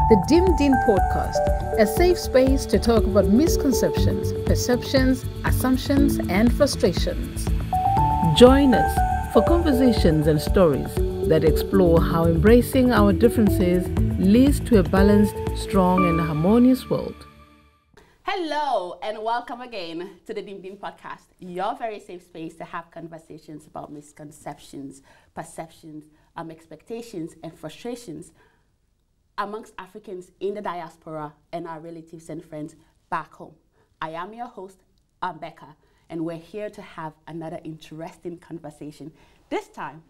the Dimmed In Podcast, a safe space to talk about misconceptions, perceptions, assumptions, and frustrations. Join us for conversations and stories that explore how embracing our differences leads to a balanced, strong, and harmonious world. Hello and welcome again to the Dimmed In Podcast, your very safe space to have conversations about misconceptions, perceptions, expectations, and frustrations amongst Africans in the diaspora and our relatives and friends back home. I am your host, Becca, and we're here to have another interesting conversation, this time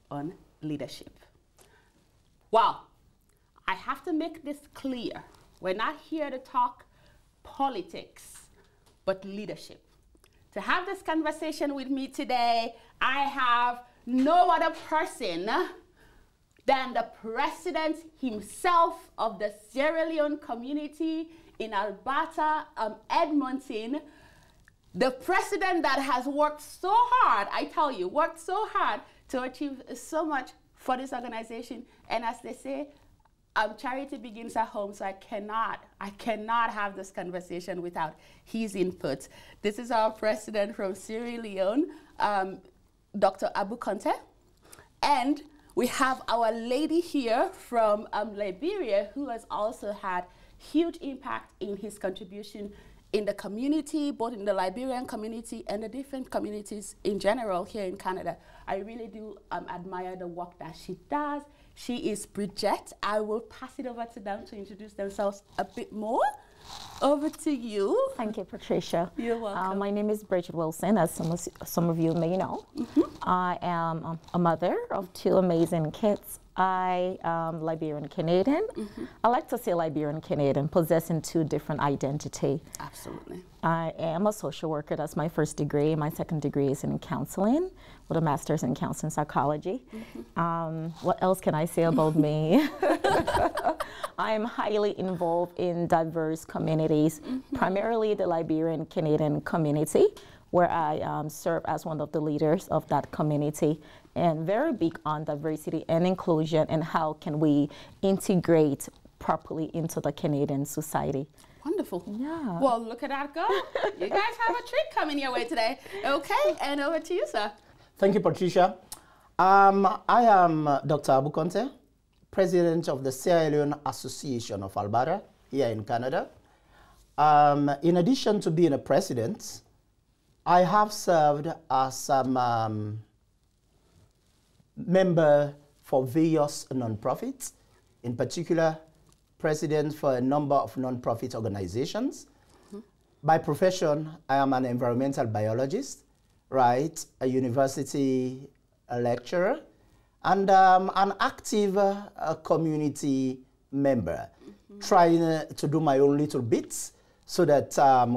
on leadership. Wow, I have to make this clear. We're not here to talk politics, but leadership. To have this conversation with me today, I have no other person than the president himself of the Sierra Leone community in Alberta, Edmonton, the president that has worked so hard, I tell you, worked so hard to achieve so much for this organization. And as they say, charity begins at home, so I cannot have this conversation without his input. This is our president from Sierra Leone, Dr. Abu Conte, and we have our lady here from Liberia, who has also had huge impact in his contribution in the community, both in the Liberian community and the different communities in general here in Canada. I really do admire the work that she does. She is Bridget. I will pass it over to them to introduce themselves a bit more. Over to you. Thank you, Patricia. You're welcome. My name is Bridget Wilson, as some of you may know. I am a mother of two amazing kids. I am Liberian Canadian. I like to say Liberian Canadian, possessing two different identities. Absolutely. I am a social worker. That's my first degree. My second degree is in counseling with a master's in counseling psychology. What else can I say about me? I am highly involved in diverse communities, primarily the Liberian Canadian community, where I serve as one of the leaders of that community, and very big on diversity and inclusion and how can we integrate properly into the Canadian society. Wonderful. Yeah. Well, look at that go. You guys have a treat coming your way today. Okay, and over to you, sir. Thank you, Patricia. I am Dr. Abu Conte, president of the Sierra Leone Association of Alberta here in Canada. In addition to being a president, I have served as a member for various nonprofits, in particular, president for a number of nonprofit organizations. By profession, I am an environmental biologist, right? A university lecturer, and an active community member, trying to do my own little bits so that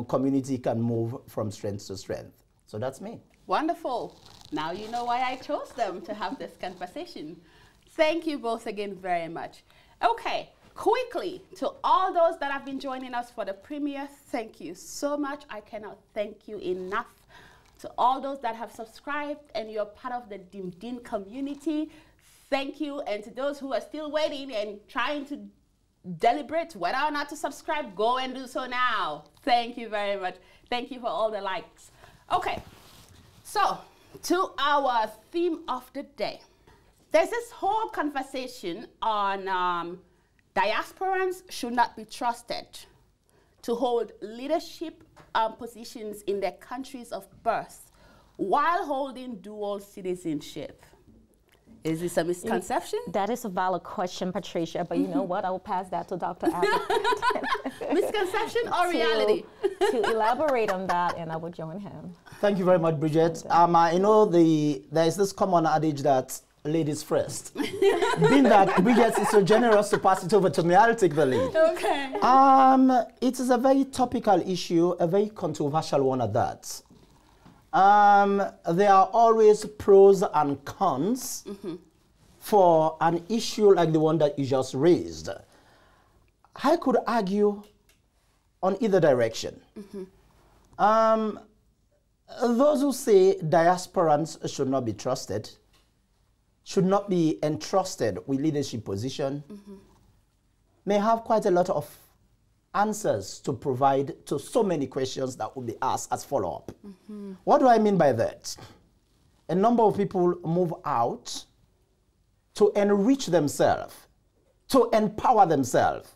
community can move from strength to strength. So that's me. Wonderful. Now you know why I chose them to have this conversation. Thank you both again very much. Okay, quickly, to all those that have been joining us for the premiere, thank you so much. I cannot thank you enough. To all those that have subscribed and you're part of the Dimmed In community, thank you. And to those who are still waiting and trying to deliberate whether or not to subscribe, go and do so now. Thank you very much. Thank you for all the likes. Okay, so to our theme of the day. There's this whole conversation on diasporans should not be trusted to hold leadership positions in their countries of birth while holding dual citizenship. Is this a misconception? That is a valid question, Patricia, but you know what? I will pass that to Dr. Abu. Misconception or reality? To elaborate on that, and I will join him. Thank you very much, Bridget. You know, there is this common adage that ladies first. Being that Bridget is so generous to pass it over to me, I'll take the lead. Okay. It is a very topical issue, a very controversial one at that. There are always pros and cons for an issue like the one that you just raised. I could argue on either direction. Those who say diasporans should not be trusted, should not be entrusted with leadership position, may have quite a lot of answers to provide to so many questions that will be asked as follow-up. What do I mean by that? A number of people move out to enrich themselves, to empower themselves,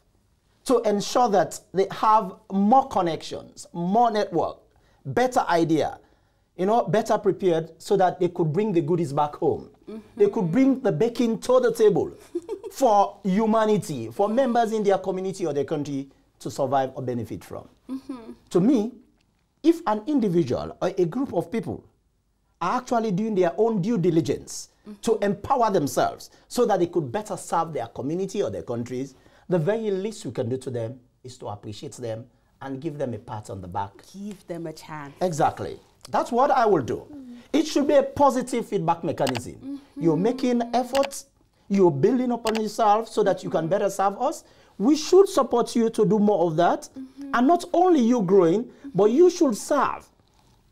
to ensure that they have more connections, more network, better idea, you know, better prepared so that they could bring the goodies back home. They could bring the baking to the table for humanity, for members in their community or their country to survive or benefit from. To me, if an individual or a group of people are actually doing their own due diligence to empower themselves so that they could better serve their community or their countries, the very least we can do to them is to appreciate them and give them a pat on the back. Give them a chance. Exactly. That's what I will do. It should be a positive feedback mechanism. You're making efforts, you're building upon yourself so that you can better serve us. We should support you to do more of that. And not only you growing, but you should serve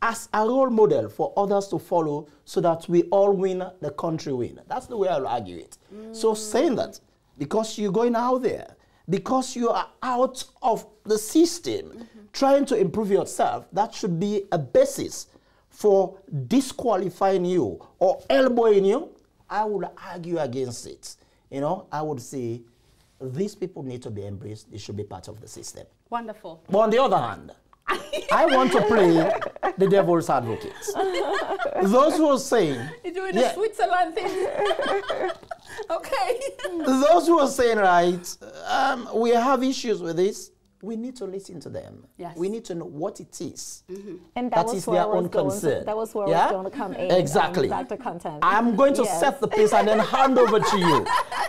as a role model for others to follow so that we all win, the country win. That's the way I'll argue it. So saying that, because you're going out there, because you are out of the system, trying to improve yourself, that should be a basis for disqualifying you or elbowing you. I would argue against it. You know, I would say these people need to be embraced. They should be part of the system. Wonderful. But on the other hand, I want to play the devil's advocate. Those who are saying... You're doing the Switzerland thing. Okay. Those who are saying, right, we have issues with this, we need to listen to them. Yes. We need to know what it is. And that is their own concern. That was where I was going to come in. Exactly. Dr. Content. I'm going to set the pace and then hand over to you.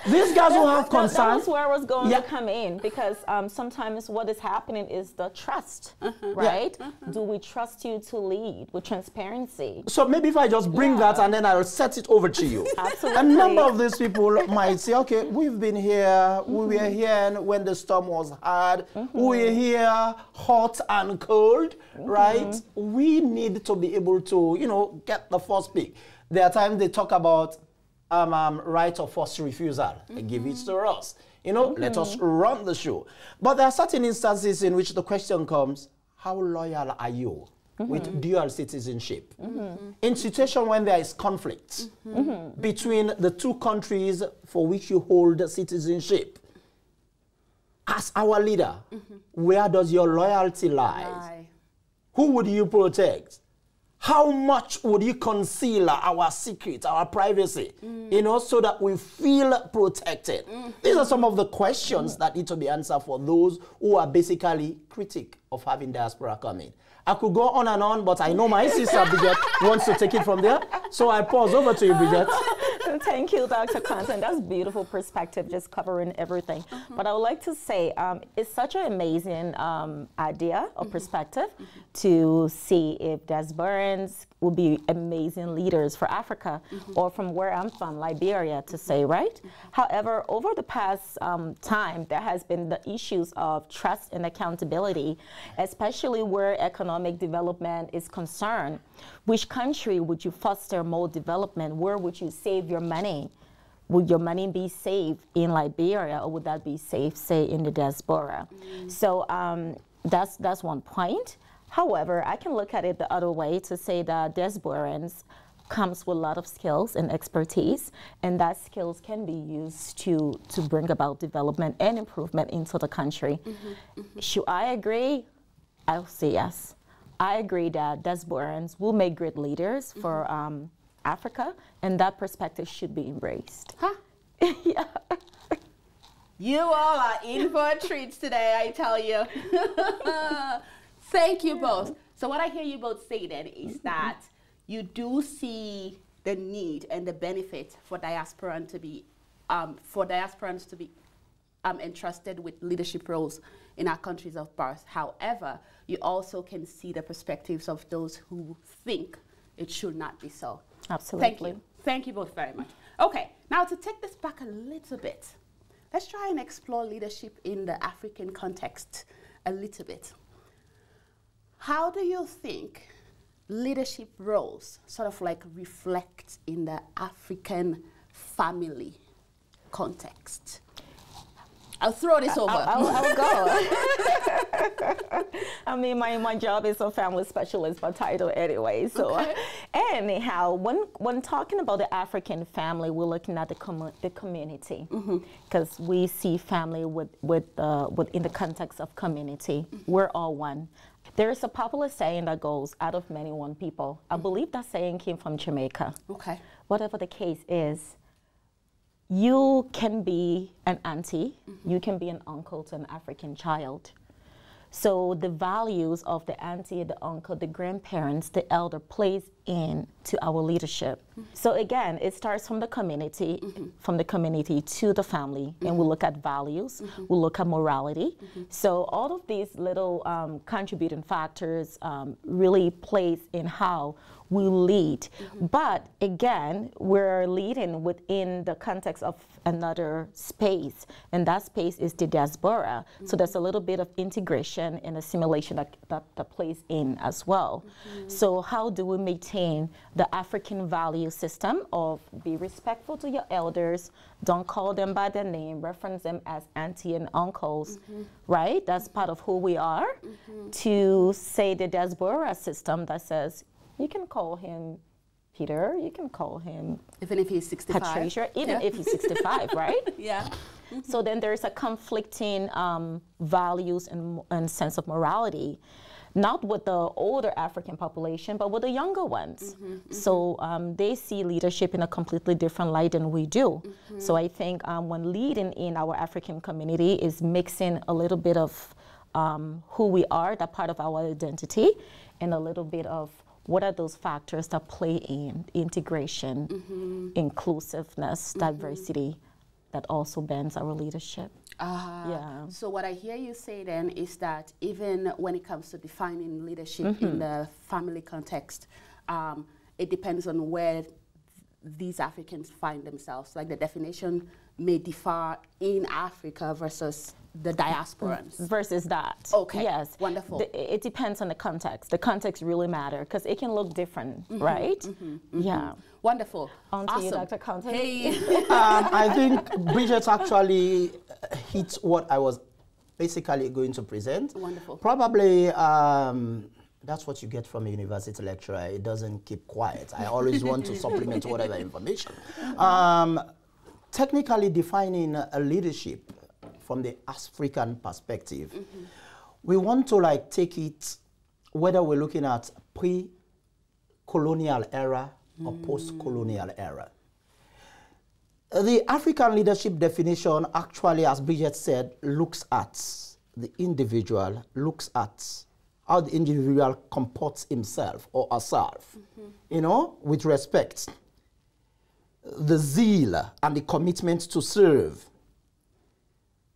These guys who have concerns. That was where I was going to come in, because sometimes what is happening is the trust, right? Do we trust you to lead with transparency? So maybe if I just bring that and then I'll set it over to you. Absolutely. A number of these people might say, okay, we've been here, we were here when the storm was hard, we were here hot and cold, right? We need to be able to, you know, get the first pick. There are times they talk about right of first refusal. They give it to us. You know, let us run the show. But there are certain instances in which the question comes, how loyal are you with dual citizenship? In situation when there is conflict between the two countries for which you hold citizenship, as our leader, where does your loyalty lie? Who would you protect? How much would you conceal our secret, our privacy, you know, so that we feel protected? These are some of the questions that need to be answered for those who are basically critic of having diaspora come in. I could go on and on, but I know my sister Bridget wants to take it from there. So I pause over to you, Bridget. Thank you, Dr. Content. That's beautiful perspective, just covering everything. But I would like to say it's such an amazing idea or perspective to see if Diasporans will be amazing leaders for Africa or from where I'm from, Liberia, to say, right? However, over the past time, there has been the issues of trust and accountability, especially where economic development is concerned. Which country would you foster more development? Where would you save your money? Would your money be saved in Liberia, or would that be saved, say, in the diaspora? So that's one point. However, I can look at it the other way to say that Diasporans comes with a lot of skills and expertise, and that skills can be used to bring about development and improvement into the country. Should I agree? I'll say yes. I agree that Diasporans will make great leaders for Africa, and that perspective should be embraced. Yeah. You all are in for a treat today, I tell you. Thank you both. So what I hear you both say then is that you do see the need and the benefit for diasporans to be entrusted with leadership roles in our countries of birth. However, you also can see the perspectives of those who think it should not be so. Absolutely. Thank you. Thank you both very much. Okay, now to take this back a little bit, let's try and explore leadership in the African context a little bit. How do you think leadership roles sort of like reflect in the African family context? I'll throw this over. I'll go. I mean, my job is a family specialist by title anyway. So anyhow, when talking about the African family, we're looking at the community, because we see family in the context of community. We're all one. There is a popular saying that goes, out of many, one people. I believe that saying came from Jamaica. Okay. Whatever the case is, you can be an auntie, you can be an uncle to an African child. So the values of the auntie, the uncle, the grandparents, the elder plays into our leadership. So again, it starts from the community to the family, and we look at values, we look at morality. So all of these little contributing factors really plays in how we lead. But again, we're leading within the context of another space, and that space is the diaspora. So there's a little bit of integration and assimilation that plays in as well. So how do we maintain the African value system of be respectful to your elders, don't call them by their name, reference them as auntie and uncles, right? That's part of who we are. To say the diaspora system that says, you can call him Peter, you can call him even if he's 65. Patricia, even if he's 65, right? Yeah. So then there's a conflicting values and sense of morality, not with the older African population, but with the younger ones. So they see leadership in a completely different light than we do. So I think when leading in our African community is mixing a little bit of who we are, that part of our identity, and a little bit of what are those factors that play in integration, inclusiveness, diversity, that also bends our leadership. Yeah. So what I hear you say then is that even when it comes to defining leadership in the family context, it depends on where these Africans find themselves. Like the definition may differ in Africa versus the diasporans. Versus that. Okay. Yes. Wonderful. It depends on the context. The context really matters because it can look different, right? Yeah. Wonderful. On to you, Dr. Conte. Hey. I think Bridget actually hit what I was basically going to present. Wonderful. Probably that's what you get from a university lecturer. It doesn't keep quiet. I always want to supplement whatever information. Technically defining a leadership from the African perspective, we want to like take it whether we're looking at pre-colonial era or post-colonial era. The African leadership definition actually, as Bridget said, looks at the individual, looks at how the individual comports himself or herself, you know, with respect, the zeal and the commitment to serve,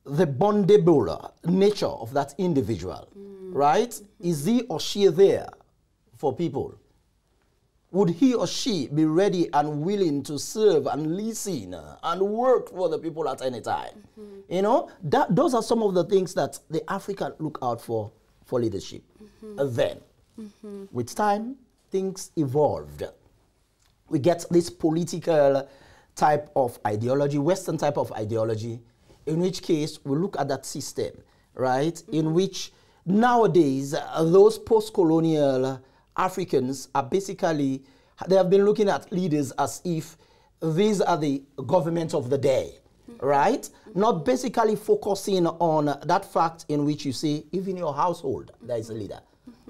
the bondable nature of that individual, right? Is he or she there for people? Would he or she be ready and willing to serve and listen and work for the people at any time? You know, those are some of the things that the African look out for leadership. Then, with time, things evolved. We get this political type of ideology, Western type of ideology, in which case we look at that system, right? In which nowadays those post-colonial Africans are basically, they have been looking at leaders as if these are the government of the day, right? Not basically focusing on that fact in which you say, even in your household, there is a leader.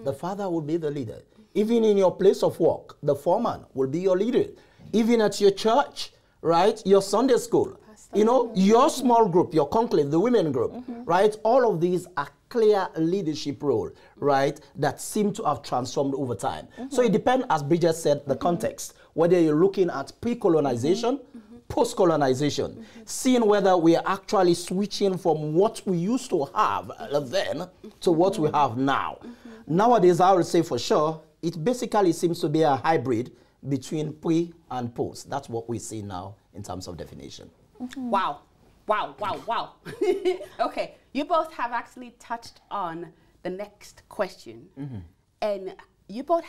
The father will be the leader. Even in your place of work, the foreman will be your leader. Even at your church, right? Your Sunday school, you know, your small group, your conclave, the women group, right? All of these are clear leadership role, right? That seem to have transformed over time. So it depends, as Bridget said, the context, whether you're looking at pre-colonization, post-colonization, seeing whether we are actually switching from what we used to have then to what we have now. Nowadays, I would say for sure, it basically seems to be a hybrid between pre and post. That's what we see now in terms of definition. Wow. Wow, wow, wow. Okay, you both have actually touched on the next question. And you both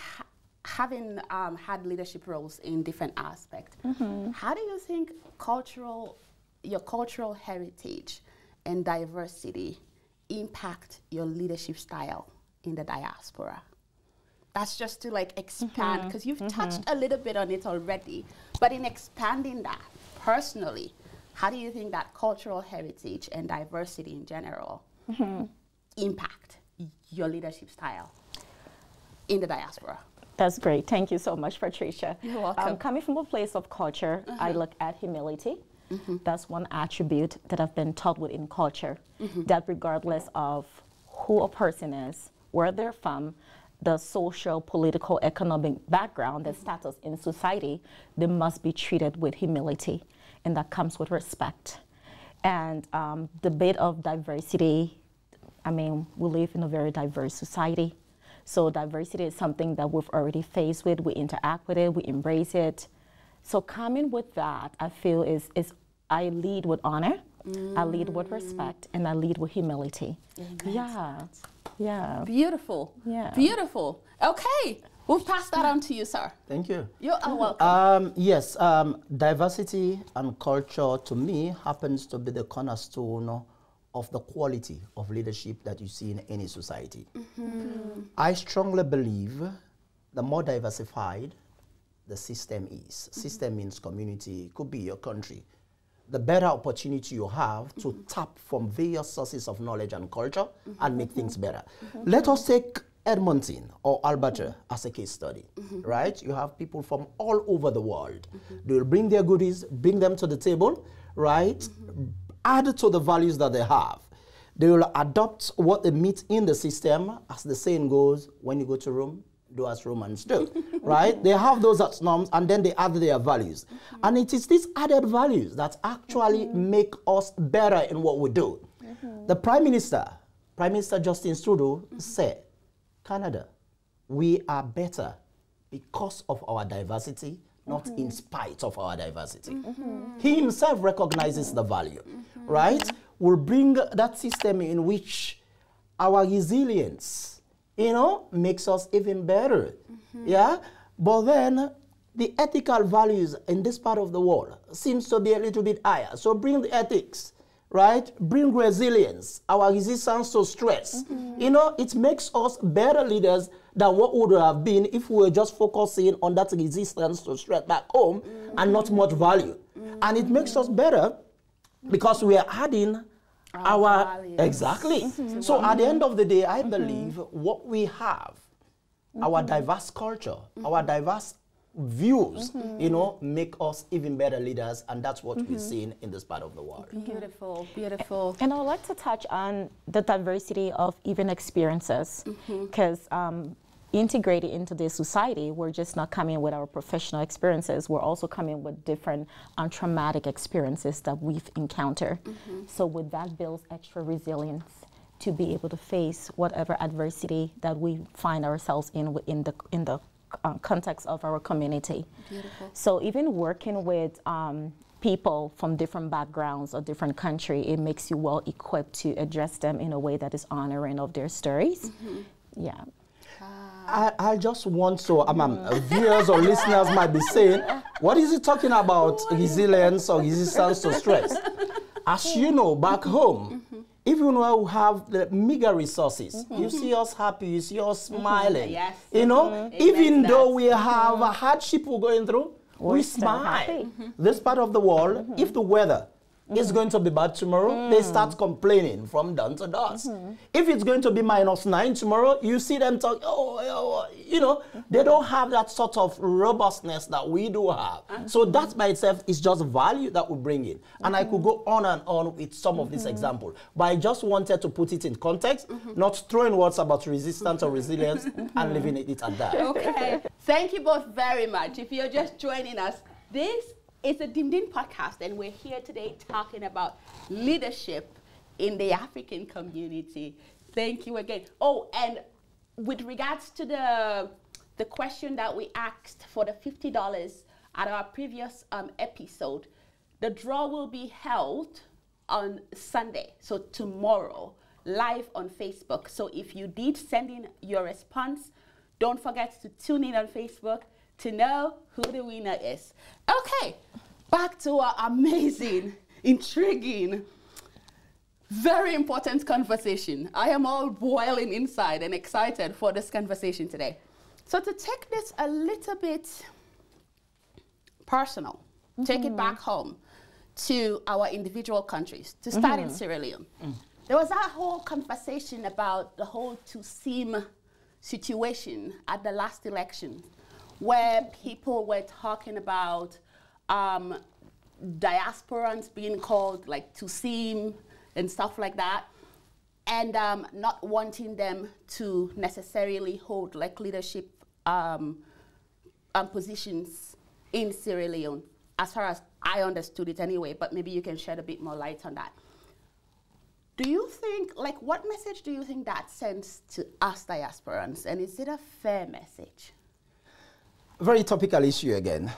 having had leadership roles in different aspects. How do you think your cultural heritage and diversity impact your leadership style in the diaspora? That's just to like expand, because you've touched a little bit on it already, but in expanding that personally, how do you think that cultural heritage and diversity in general impact your leadership style in the diaspora? That's great. Thank you so much, Patricia. You're welcome. Coming from a place of culture, I look at humility. That's one attribute that I've been taught within culture, that regardless of who a person is, where they're from, the social, political, economic background, the status in society, they must be treated with humility, and that comes with respect. And the bit of diversity, I mean, we live in a very diverse society. So diversity is something that we've already faced with, we interact with it, we embrace it. So coming with that, I feel is I lead with honor, I lead with respect, and I lead with humility. Yeah. Beautiful. Yeah. Beautiful. Okay. We'll pass that on to you, sir. Thank you. You're welcome. Yes, diversity and culture to me happens to be the cornerstone of the quality of leadership that you see in any society. I strongly believe the more diversified the system is. System means community, it could be your country. The better opportunity you have to tap from various sources of knowledge and culture and make things better. Let us take Edmonton or Alberta as a case study, right? You have people from all over the world. They will bring their goodies, bring them to the table, right? Add to the values that they have. They will adopt what they meet in the system. As the saying goes, when you go to Rome, do as Romans do, right? They have those as norms, and then they add their values. And it is these added values that actually make us better in what we do. The Prime Minister Justin Trudeau said, Canada, we are better because of our diversity, not in spite of our diversity. He himself recognizes the value, right? We'll bring that system in which our resilience, makes us even better. Yeah? But then the ethical values in this part of the world seems to be a little bit higher. So bring the ethics, right? Bring resilience, our resistance to stress. It makes us better leaders than what would have been if we were just focusing on that resistance to stress back home and not much value. And it makes us better because we are adding our values. Exactly. So at the end of the day, I believe what we have, our diverse culture, our diverse views, make us even better leaders, and that's what we're seeing in this part of the world. Beautiful, beautiful. And I would like to touch on the diversity of even experiences, because integrated into this society, we're just not coming with our professional experiences, we're also coming with different traumatic experiences that we've encountered. So with that builds extra resilience to be able to face whatever adversity that we find ourselves in the context of our community. Beautiful. So even working with people from different backgrounds or different country, it makes you well equipped to address them in a way that is honoring of their stories. Yeah. I just want to, viewers or listeners might be saying, what is he talking about, resilience or resistance to stress? As you know, back home, even when we have the meager resources, you see us happy, you see us smiling. Yes. Even though we have a hardship we're going through, we smile. This part of the world, if the weather is going to be bad tomorrow, they start complaining from dawn to dusk. If it's going to be -9 tomorrow, you see them talk, they don't have that sort of robustness that we do have. So that by itself is just value that we bring in. And I could go on and on with some of these examples, but I just wanted to put it in context, not throwing words about resistance or resilience and leaving it at that. Okay. Thank you both very much. If you're just joining us, this is a Dimdim podcast, and we're here today talking about leadership in the African community. Thank you again. Oh, and with regards to the question that we asked for the $50 at our previous episode, the draw will be held on Sunday, so tomorrow, live on Facebook. So if you did send in your response, don't forget to tune in on Facebook to know who the winner is. Okay, back to our amazing, intriguing Very important conversation. I am all boiling inside and excited for this conversation today. So to take this a little bit personal, take it back home to our individual countries, to start in Sierra Leone. There was that whole conversation about the whole Tusim situation at the last election, where people were talking about diasporans being called like Tusim and stuff like that, and not wanting them to necessarily hold like leadership positions in Sierra Leone, as far as I understood it anyway, but maybe you can shed a bit more light on that. Do you think, like, what message do you think that sends to us diasporans, and is it a fair message? Very topical issue again.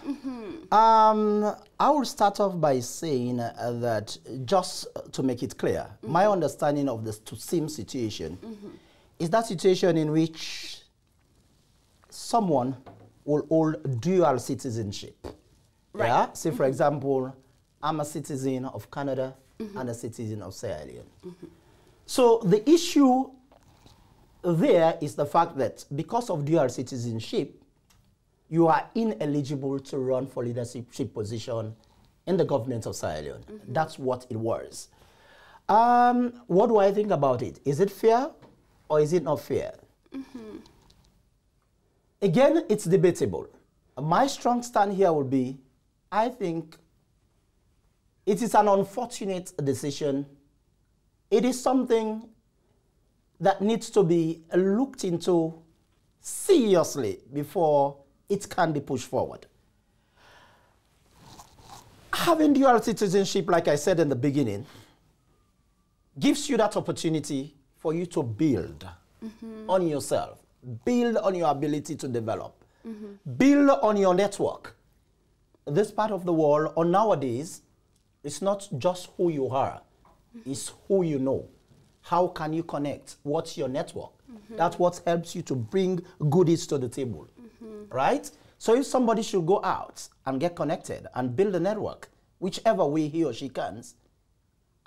I will start off by saying that, just to make it clear, my understanding of the Tusim situation is that situation in which someone will hold dual citizenship. Right. Yeah? Say, for example, I'm a citizen of Canada and a citizen of Sierra Leone. So the issue there is the fact that because of dual citizenship, you are ineligible to run for leadership position in the government of Sierra Leone. That's what it was. What do I think about it? Is it fair or is it not fair? Again, it's debatable. My strong stand here would be, I think it is an unfortunate decision. It is something that needs to be looked into seriously before it can be pushed forward. Having dual citizenship, like I said in the beginning, gives you that opportunity for you to build on yourself, build on your ability to develop, build on your network. This part of the world, or nowadays, it's not just who you are, it's who you know. How can you connect? What's your network? That's what helps you to bring goodies to the table, right? So if somebody should go out and get connected and build a network, whichever way he or she can,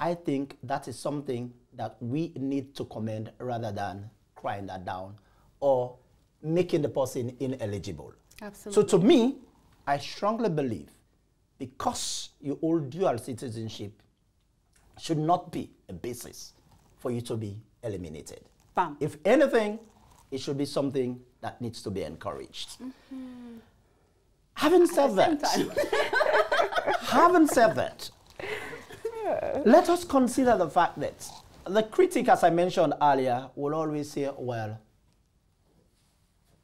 I think that is something that we need to commend rather than crying that down or making the person ineligible. Absolutely. So to me, I strongly believe because you hold dual citizenship should not be a basis for you to be eliminated. Bam. If anything, it should be something that needs to be encouraged. Having said that, let us consider the fact that the critic, as I mentioned earlier, will always say, well,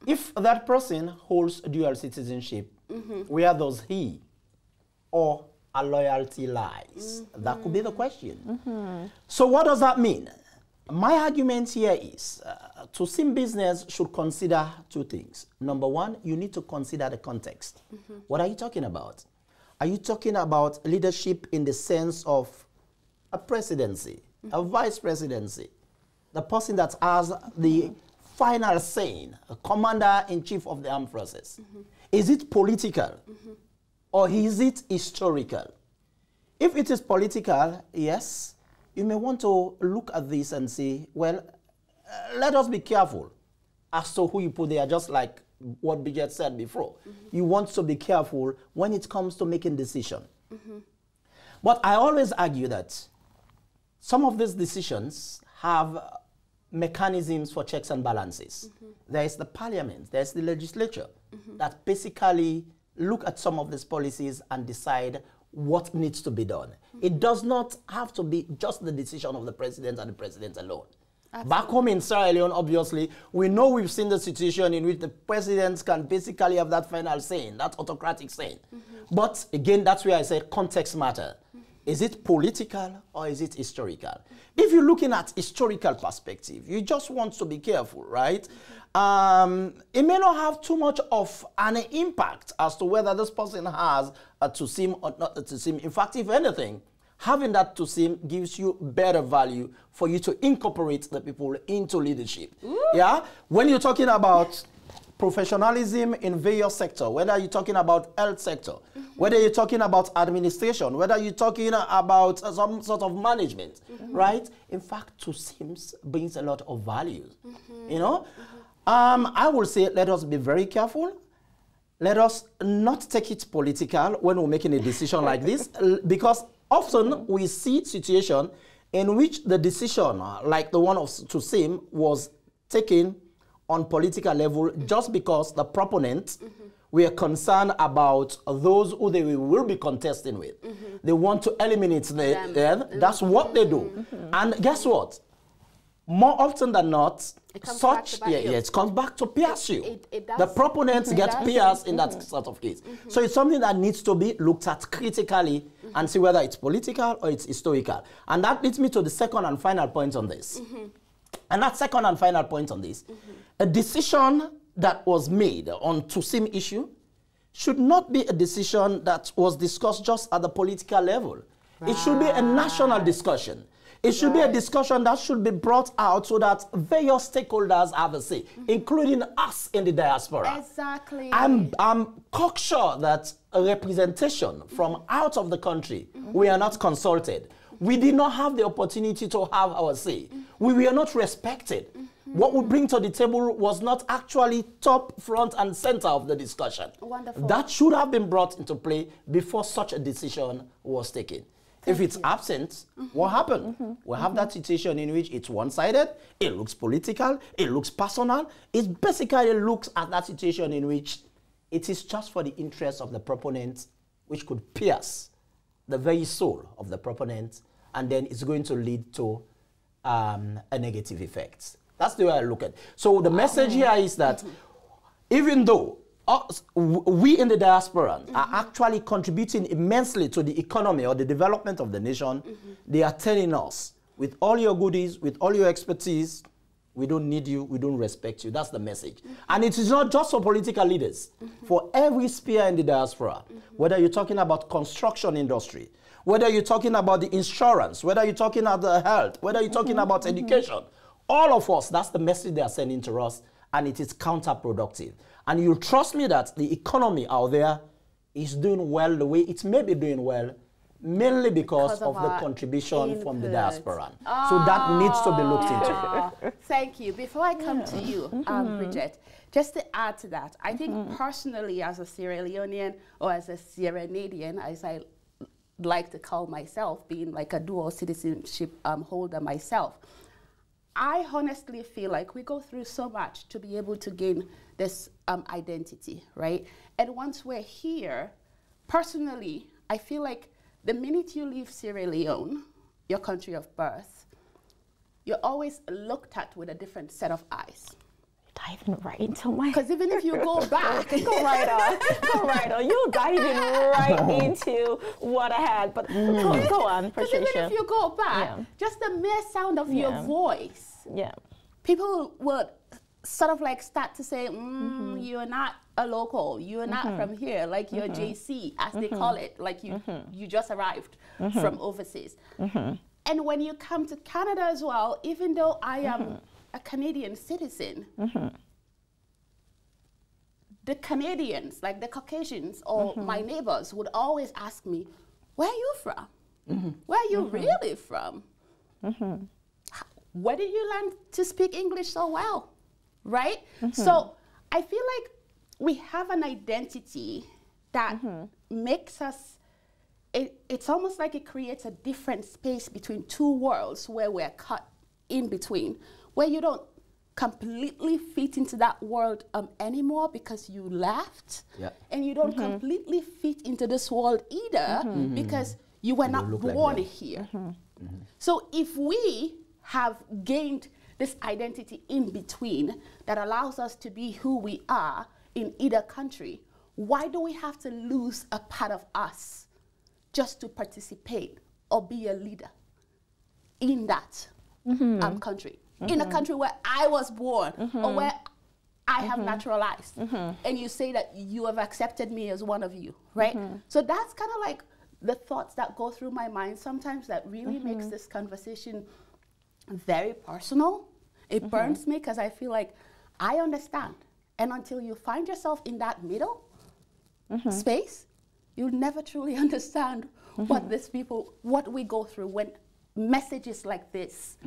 if that person holds dual citizenship, where does he or a loyalty lies? That could be the question. So what does that mean? My argument here is Tusim business should consider two things. Number one, you need to consider the context. What are you talking about? Are you talking about leadership in the sense of a presidency, a vice presidency, the person that has the final say, a commander-in-chief of the armed forces? Is it political or is it historical? If it is political, yes, you may want to look at this and say, well, let us be careful as to who you put there, just like what Bridget said before. You want to be careful when it comes to making decisions. But I always argue that some of these decisions have mechanisms for checks and balances. There is the parliament, there is the legislature that basically look at some of these policies and decide what needs to be done. It does not have to be just the decision of the president and the president alone. Absolutely. Back home in Sierra Leone, obviously, we know we've seen the situation in which the presidents can basically have that final say, that autocratic say. But again, that's where I said context matter. Is it political or is it historical? If you're looking at historical perspective, you just want to be careful, right? It may not have too much of an impact as to whether this person has a Tusim or not a Tusim. In fact, if anything, having that Tusim gives you better value for you to incorporate the people into leadership. Yeah? When you're talking about professionalism in various sectors, whether you're talking about health sector, whether you're talking about administration, whether you're talking about some sort of management, right? In fact, TUSIMS brings a lot of value, you know? I will say, let us be very careful. Let us not take it political when we're making a decision like this, because often we see situations in which the decision, like the one of TUSIM, was taken on political level just because the proponents were concerned about those who they will be contesting with. They want to eliminate them. That's what they do. And guess what? More often than not, it comes back to pierce you. The proponents get pierced in that sort of case. So it's something that needs to be looked at critically and see whether it's political or it's historical. And that leads me to the second and final point on this. And that second and final point on this, a decision that was made on TUSIM issue should not be a decision that was discussed just at the political level. It should be a national discussion. It should be a discussion that should be brought out so that various stakeholders have a say, including us in the diaspora. Exactly. I'm cocksure that a representation from out of the country, we are not consulted. We did not have the opportunity to have our say. We were not respected. What we bring to the table was not actually top, front, and center of the discussion. Wonderful. That should have been brought into play before such a decision was taken. If it's absent, what happened? We have that situation in which it's one-sided, it looks political, it looks personal. It basically looks at that situation in which it is just for the interest of the proponent, which could pierce the very soul of the proponent, and then it's going to lead to a negative effect. That's the way I look at it. So the message here is that even though we in the diaspora are actually contributing immensely to the economy or the development of the nation, they are telling us, with all your goodies, with all your expertise, we don't need you, we don't respect you. That's the message. And it is not just for political leaders. For every sphere in the diaspora, whether you're talking about construction industry, whether you're talking about the insurance, whether you're talking about the health, whether you're talking about education, all of us, that's the message they are sending to us, and it is counterproductive. And you'll trust me that the economy out there is doing well the way it may be doing well, mainly because of the contribution from the diaspora. So that needs to be looked into. Thank you. Before I come to you, Bridget, just to add to that, I think personally as a Sierra Leonean or as a Sierra Canadian, as I like to call myself, being like a dual citizenship holder myself, I honestly feel like we go through so much to be able to gain this identity, right? And once we're here, personally, I feel like the minute you leave Sierra Leone, your country of birth, you're always looked at with a different set of eyes. Diving right into my... Because even if you go back... Go right on. You're diving right into what I had. But go on, Patricia. Because even if you go back, just the mere sound of your voice, people would sort of like start to say, you're not a local, you're not from here, like you're JC, as they call it, like you just arrived from overseas. And when you come to Canada as well, even though I am a Canadian citizen, the Canadians, like the Caucasians or my neighbors, would always ask me, where are you from? Where are you really from? Where did you learn to speak English so well? Right? So I feel like we have an identity that makes us, it's almost like it creates a different space between two worlds where we're cut in between, where you don't completely fit into that world anymore because you left, and you don't completely fit into this world either because you were not born here. So if we have gained this identity in between that allows us to be who we are in either country, why do we have to lose a part of us just to participate or be a leader in that country? In a country where I was born or where I have naturalized. And you say that you have accepted me as one of you, right? So that's kind of like the thoughts that go through my mind sometimes that really makes this conversation very personal. It burns me because I feel like I understand And until you find yourself in that middle space, you'll never truly understand what we go through when messages like this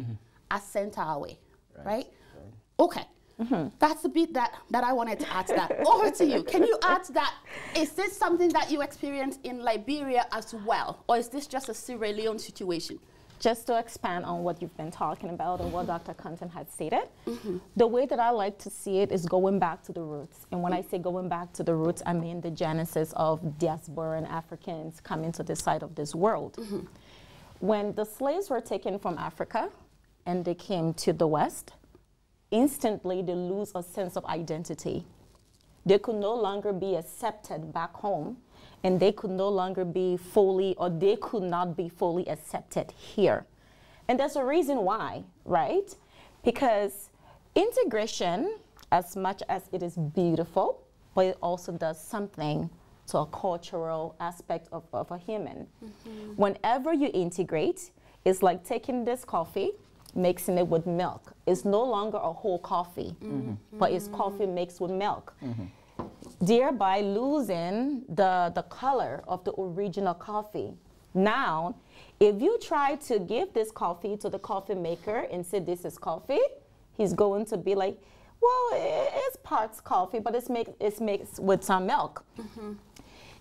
are sent our way, right? Okay. That's the bit that I wanted to add to that. Over to you. Can you add to that? Is this something that you experienced in Liberia as well? Or is this just a Sierra Leone situation? Just to expand on what you've been talking about and what Dr. Compton had stated, the way that I like to see it is going back to the roots. And when I say going back to the roots, I mean the genesis of Diasporan Africans coming to this side of this world. When the slaves were taken from Africa and they came to the West, instantly they lose a sense of identity. They could no longer be accepted back home, and they could no longer be fully, or they could not be fully accepted here. And there's a reason why, right? Because integration, as much as it is beautiful, but it also does something to a cultural aspect of a human. Whenever you integrate, it's like taking this coffee, mixing it with milk. It's no longer a whole coffee, but it's coffee mixed with milk. Thereby losing the color of the original coffee. Now, if you try to give this coffee to the coffee maker and say this is coffee, he's going to be like, well, it's parts coffee, but it's mixed with some milk.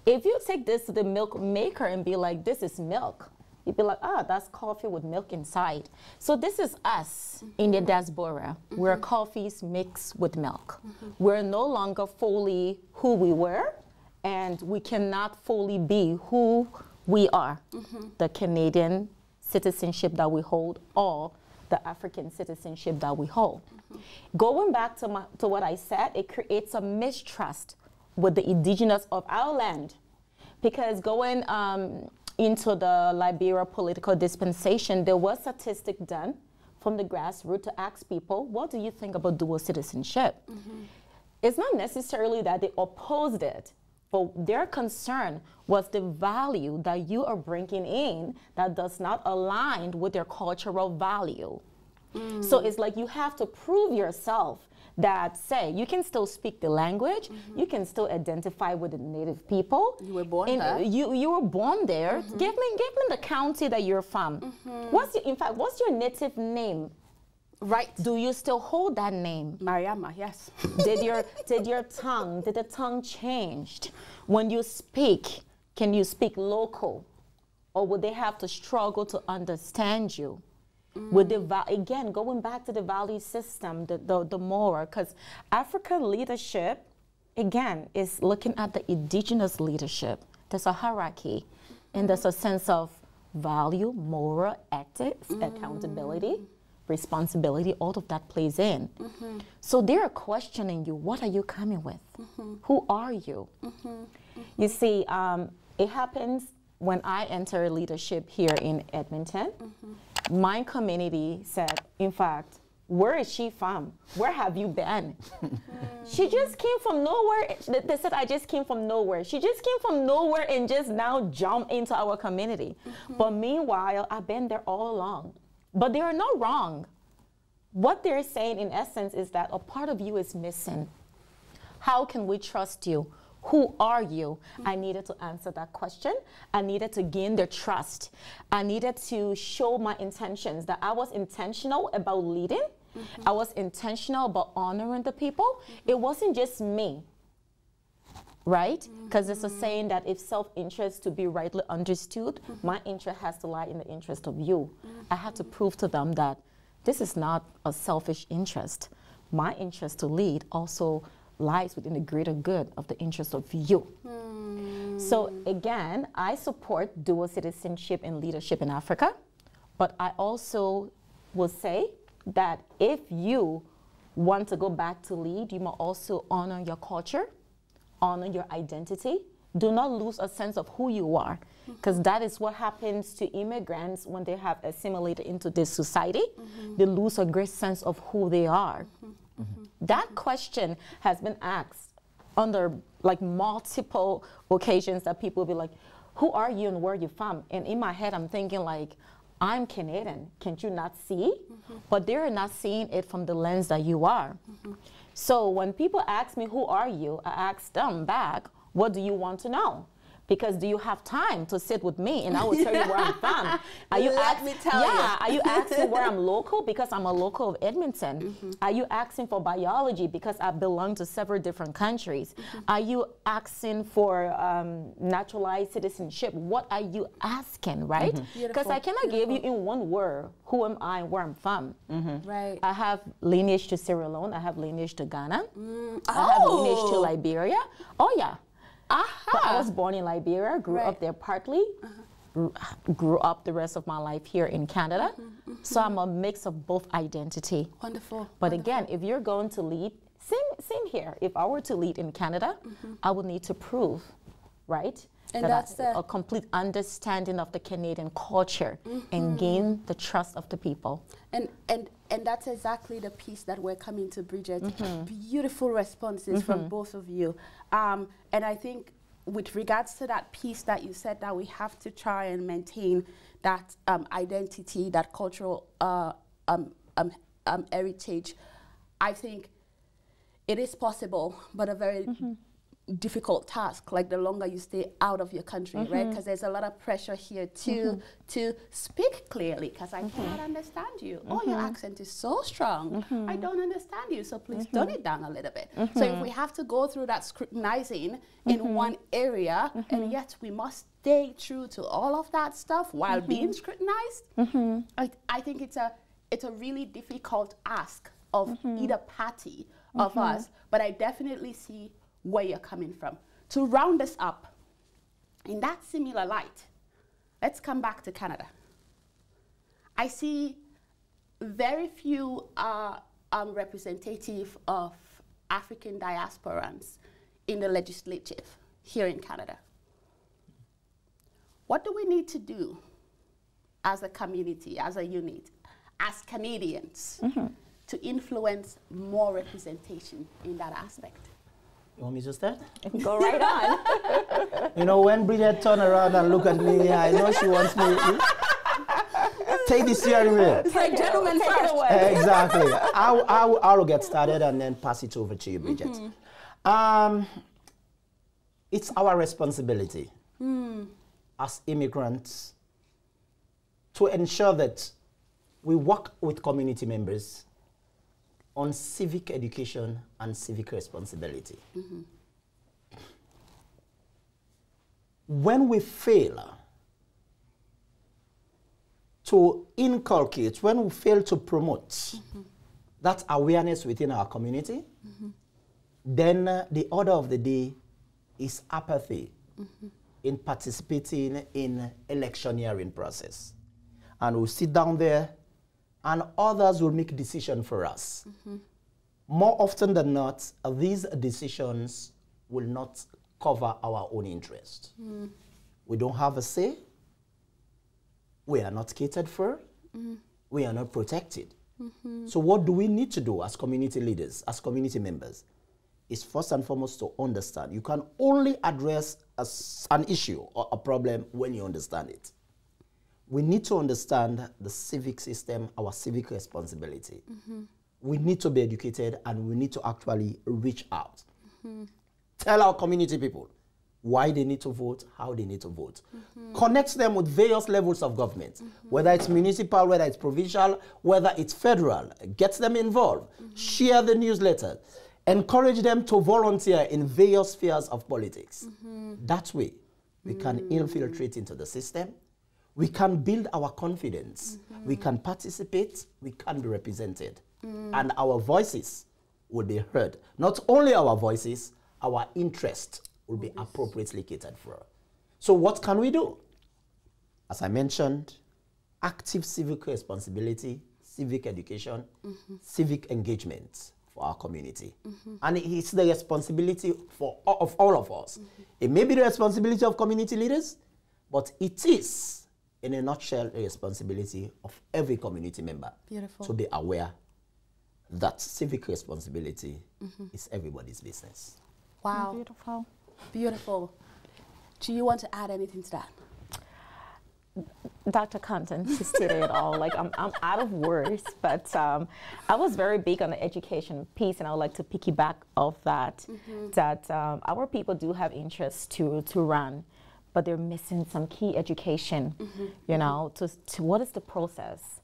If you take this to the milk maker and be like, this is milk, you'd be like, ah, that's coffee with milk inside. So this is us in the diaspora, where coffees mix with milk. We're no longer fully who we were, and we cannot fully be who we are. The Canadian citizenship that we hold, or the African citizenship that we hold. Going back to what I said, it creates a mistrust with the indigenous of our land. Because going into the Liberia political dispensation, there was statistic done from the grassroots to ask people, what do you think about dual citizenship? It's not necessarily that they opposed it, but their concern was the value that you are bringing in that does not align with their cultural value. So it's like you have to prove yourself that, say, you can still speak the language, you can still identify with the native people. You were born there. You were born there. Give me the county that you're from. What's your native name? Right. Do you still hold that name? Mariama, yes. Did the tongue changed? When you speak, can you speak local? Or would they have to struggle to understand you? With again, going back to the value system, the moral, because African leadership, again, is looking at the indigenous leadership. There's a hierarchy, and there's a sense of value, moral, ethics, accountability, responsibility, all of that plays in. So they're questioning you, what are you coming with? Who are you? You see, it happens when I enter leadership here in Edmonton. My community said, in fact, where is she from? Where have you been? She just came from nowhere. They said, I just came from nowhere. She just came from nowhere and just now jumped into our community. But meanwhile, I've been there all along. But they are not wrong. What they're saying, in essence, is that a part of you is missing. How can we trust you? Who are you? I needed to answer that question. I needed to gain their trust. I needed to show my intentions, that I was intentional about leading. I was intentional about honoring the people. It wasn't just me, right? Because it's a saying that if self-interest to be rightly understood, my interest has to lie in the interest of you. I had to prove to them that this is not a selfish interest. My interest to lead also lies within the greater good of the interest of you. So again, I support dual citizenship and leadership in Africa, but I also will say that if you want to go back to lead, you must also honor your culture, honor your identity. Do not lose a sense of who you are, because that is what happens to immigrants when they have assimilated into this society. They lose a great sense of who they are. That question has been asked under like multiple occasions, that people will be like, who are you and where are you from? And in my head, I'm thinking like, I'm Canadian. Can't you not see? But they're not seeing it from the lens that you are. So when people ask me, who are you? I ask them back, what do you want to know? Because do you have time to sit with me and I will tell you where I'm from? Are you Are you asking where I'm local? Because I'm a local of Edmonton. Are you asking for biology? Because I belong to several different countries. Are you asking for naturalized citizenship? What are you asking, right? Because I cannot give you in one word, who am I and where I'm from. Right. I have lineage to Sierra Leone. I have lineage to Ghana. I have lineage to Liberia. Oh, yeah. But I was born in Liberia, grew up there partly, grew up the rest of my life here in Canada. So I'm a mix of both identity. Wonderful. But again, if you're going to lead, same here. If I were to lead in Canada, I would need to prove, right? And that that's a complete understanding of the Canadian culture and gain the trust of the people. And that's exactly the piece that we're coming to, Bridget. Beautiful responses from both of you. And I think with regards to that piece that you said, that we have to try and maintain that identity, that cultural heritage, I think it is possible, but a very difficult task, like the longer you stay out of your country, right? Because there's a lot of pressure here to speak clearly, because I cannot understand you. Oh, your accent is so strong. I don't understand you, so please tone it down a little bit. So if we have to go through that scrutinizing in one area, and yet we must stay true to all of that stuff while being scrutinized, I think it's a really difficult ask of either party of us, but I definitely see where you're coming from. To round this up, in that similar light, let's come back to Canada. I see very few representative of African diasporans in the legislature here in Canada. What do we need to do as a community, as a unit, as Canadians, to influence more representation in that aspect? You want me to start? Go right on. You know, when Bridget turned around and looked at me, I know she wants me take the steering wheel. Take gentlemen first. Exactly. I'll get started and then pass it over to you, Bridget. It's our responsibility as immigrants to ensure that we work with community members on civic education and civic responsibility. When we fail to inculcate, when we fail to promote that awareness within our community, then the order of the day is apathy in participating in electioneering process. And we'll sit down there and others will make decisions for us. More often than not, these decisions will not cover our own interest. We don't have a say. We are not catered for. We are not protected. So what do we need to do as community leaders, as community members? Is first and foremost to understand. You can only address an issue or a problem when you understand it. We need to understand the civic system, our civic responsibility. We need to be educated and we need to actually reach out. Tell our community people why they need to vote, how they need to vote. Connect them with various levels of government, whether it's municipal, whether it's provincial, whether it's federal. Get them involved. Share the newsletter. Encourage them to volunteer in various spheres of politics. That way, we can infiltrate into the system. We can build our confidence. We can participate. We can be represented. And our voices will be heard. Not only our voices, our interest will be appropriately catered for. So what can we do? As I mentioned, active civic responsibility, civic education, civic engagement for our community. And it's the responsibility of all of us. It may be the responsibility of community leaders, but it is, in a nutshell, a responsibility of every community member to be aware that civic responsibility is everybody's business. Wow. Beautiful. Beautiful. Do you want to add anything to that? Dr. Compton, to state it all, like I'm out of words, but I was very big on the education piece, and I would like to piggyback off that, that our people do have interest to run, but they're missing some key education, you know, to what is the process?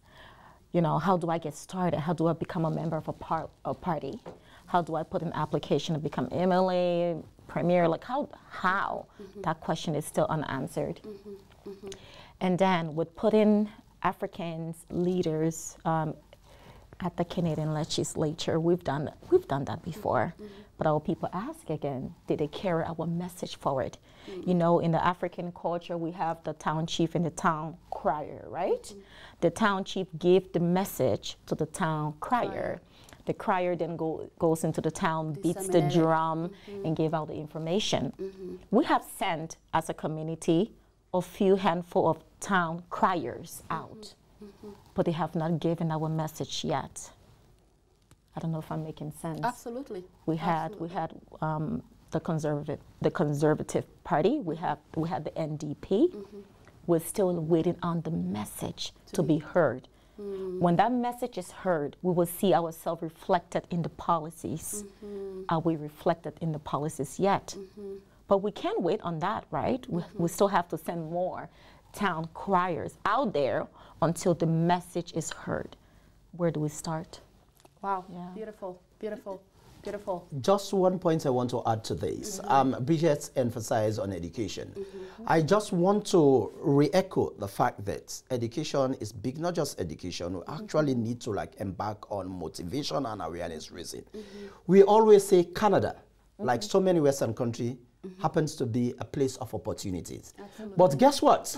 You know, how do I get started? How do I become a member of a party? How do I put an application to become MLA, Premier? Like how? That question is still unanswered. And then with putting Africans leaders at the Canadian legislature, we've done that before. But our people ask again, did they carry our message forward? You know, in the African culture, we have the town chief and the town crier, right? The town chief gave the message to the town crier. The crier then goes into the town, beats the drum, and gave out the information. We have sent, as a community, a few handful of town criers out, but they have not given our message yet. I don't know if I'm making sense. Absolutely. We had the Conservative Party. We had the NDP. We're still waiting on the message to be heard. When that message is heard, we will see ourselves reflected in the policies. Are we reflected in the policies yet? But we can't wait on that, right? We still have to send more town criers out there until the message is heard. Where do we start? Wow, beautiful, beautiful, beautiful. Just one point I want to add to this. Bridget emphasized on education. I just want to re-echo the fact that education is big, not just education. We actually need to like embark on motivation and awareness raising. We always say Canada, like so many Western countries, happens to be a place of opportunities. But guess what?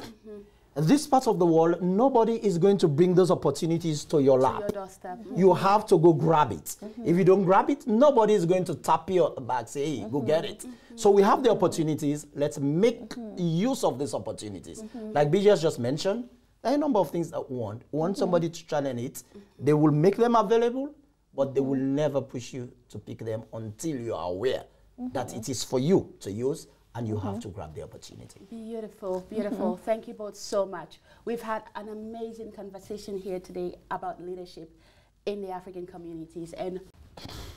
This part of the world, nobody is going to bring those opportunities to your lap. Your doorstep. You have to go grab it. If you don't grab it, nobody is going to tap you on the back, say, hey, go get it. So we have the opportunities. Let's make use of these opportunities. Like BJS just mentioned, there are a number of things that want somebody to channel it. They will make them available, but they will never push you to pick them until you are aware that it is for you to use, and you have to grab the opportunity. Beautiful, beautiful. Thank you both so much. We've had an amazing conversation here today about leadership in the African communities. And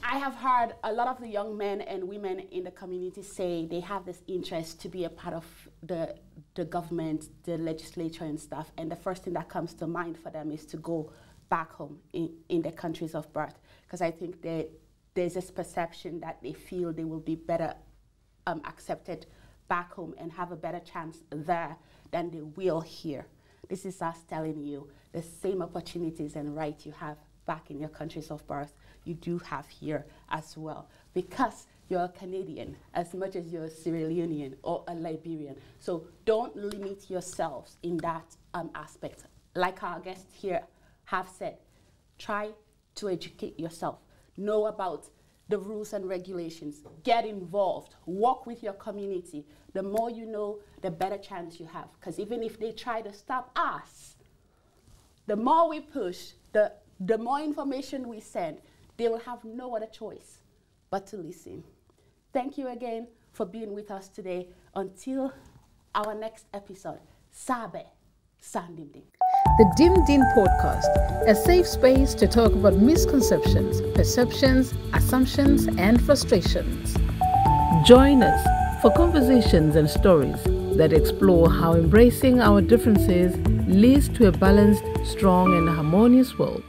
I have heard a lot of the young men and women in the community say they have this interest to be a part of the government, the legislature and stuff. And the first thing that comes to mind for them is to go back home in their countries of birth. Because I think there's this perception that they feel they will be better accepted back home and have a better chance there than they will here. This is us telling you the same opportunities and rights you have back in your countries of birth, you do have here as well, because you're a Canadian as much as you're a Sierra Leonean or a Liberian. So don't limit yourselves in that aspect. Like our guests here have said, try to educate yourself. Know about the rules and regulations. Get involved. Work with your community. The more you know, the better chance you have. Because even if they try to stop us, the more we push, the more information we send, they will have no other choice but to listen. Thank you again for being with us today. Until our next episode, Sabe Sandimding. The Dim Din Podcast, a safe space to talk about misconceptions, perceptions, assumptions, and frustrations. Join us for conversations and stories that explore how embracing our differences leads to a balanced, strong, and harmonious world.